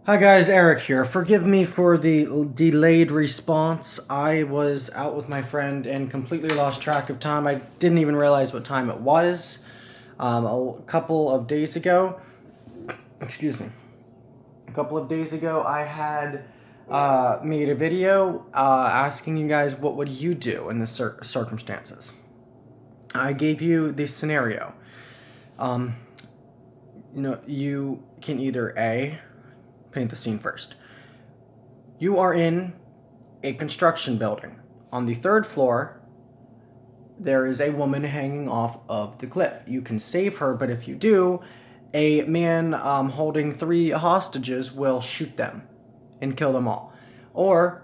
Hi guys, Eric here. Forgive me for the delayed response. I was out with my friend and completely lost track of time. I didn't even realize what time it was. A couple of days ago, excuse me, a couple of days ago, I had made a video asking you guys what would you do in the circumstances. I gave you the scenario. Um, you can either A, paint the scene first. You are in a construction building. On the third floor, there is a woman hanging off of the cliff. You can save her, but if you do, a man holding 3 hostages will shoot them and kill them all. Or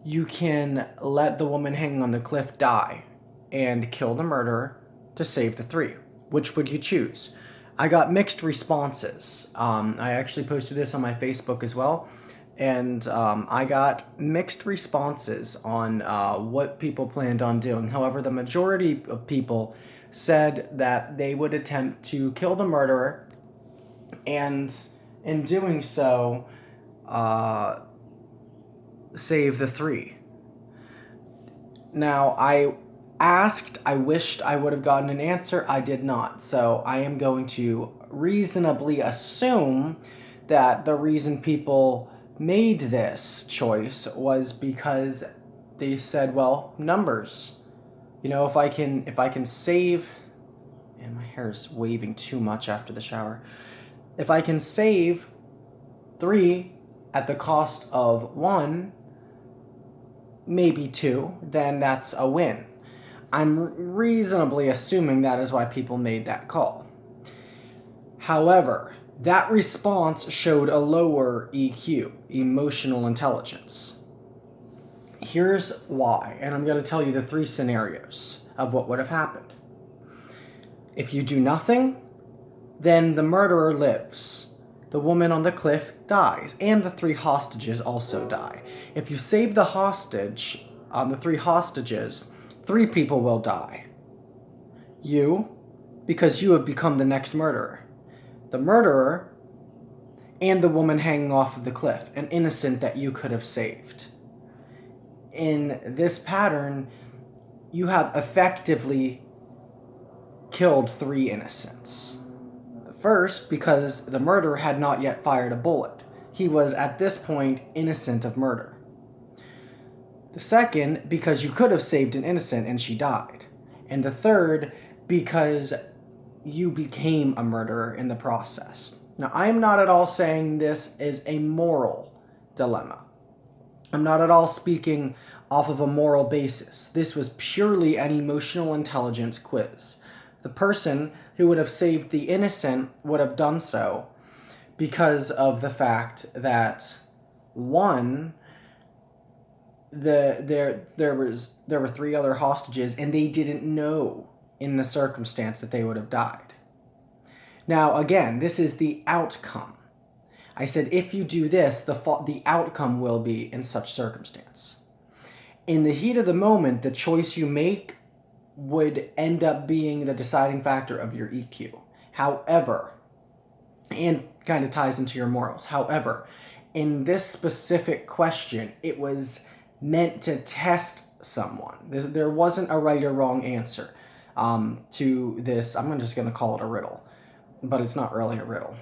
you can let the woman hanging on the cliff die and kill the murderer to save the 3. Which would you choose? I got mixed responses. I actually posted this on my Facebook as well, and I got mixed responses on what people planned on doing. However, the majority of people said that they would attempt to kill the murderer, and in doing so, uh, save the 3. Now, I wished I would have gotten an answer. I did not. So I am going to reasonably assume that the reason people made this choice was because they said, well, numbers. If I can save, and my hair is waving too much after the shower. If I can save 3 at the cost of 1, maybe 2, then that's a win. I'm reasonably assuming that is why people made that call. However, that response showed a lower EQ, emotional intelligence. Here's why, and I'm going to tell you the 3 scenarios of what would have happened. If you do nothing, then the murderer lives. The woman on the cliff dies, and the 3 hostages also die. If you save the hostage, the 3 hostages, 3 people will die. You, because you have become the next murderer. The murderer, and the woman hanging off of the cliff, an innocent that you could have saved. In this pattern, you have effectively killed 3 innocents. First, because the murderer had not yet fired a bullet. He was, at this point, innocent of murder. The second, because you could have saved an innocent and she died. And the third, because you became a murderer in the process. Now, I am not at all saying this is a moral dilemma. I'm not at all speaking off of a moral basis. This was purely an emotional intelligence quiz. The person who would have saved the innocent would have done so because of the fact that, one, there were 3 other hostages and they didn't know in the circumstance that they would have died. Now, again, this is the outcome. I said if you do this, the outcome will be in such circumstance. In the heat of the moment, the choice you make would end up being the deciding factor of your EQ. However, and kind of ties into your morals. However, in this specific question, it was meant to test someone. There wasn't a right or wrong answer to this. I'm just going to call it a riddle, but it's not really a riddle,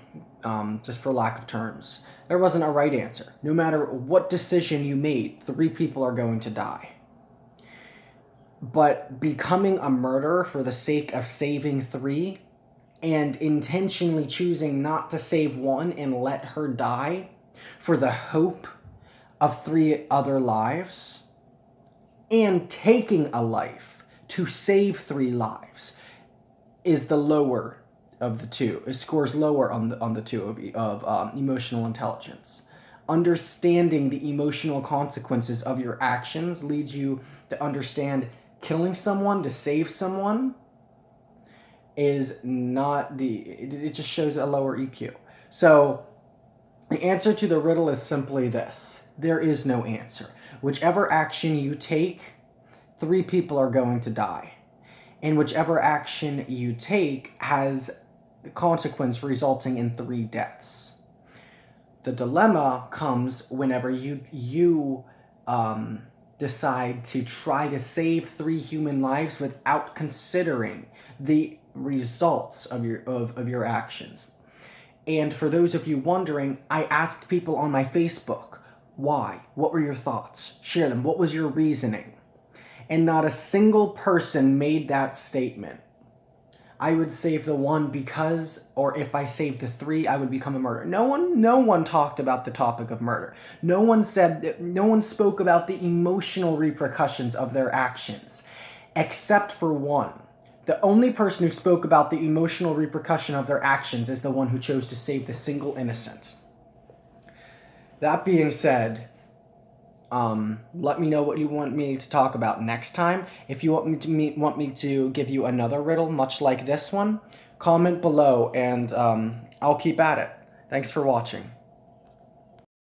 just for lack of terms. There wasn't a right answer. No matter what decision you made, 3 people are going to die. But becoming a murderer for the sake of saving 3 and intentionally choosing not to save 1 and let her die for the hope of 3 other lives, and taking a life to save 3 lives, is the lower of the 2. It scores lower on the 2 of emotional intelligence. Understanding the emotional consequences of your actions leads you to understand killing someone to save someone is not it just shows a lower EQ. So the answer to the riddle is simply this. There is no answer. Whichever action you take, 3 people are going to die. And whichever action you take has the consequence resulting in 3 deaths. The dilemma comes whenever you decide to try to save 3 human lives without considering the results of your actions. And for those of you wondering, I asked people on my Facebook, why? What were your thoughts? Share them. What was your reasoning? And not a single person made that statement. I would save the 1 because, or if I saved the 3, I would become a murderer. No one talked about the topic of murder. No one spoke about the emotional repercussions of their actions, except for 1. The only person who spoke about the emotional repercussion of their actions is the one who chose to save the single innocent. That being said, let me know what you want me to talk about next time. If you want me to give you another riddle much like this one, comment below and I'll keep at it. Thanks for watching.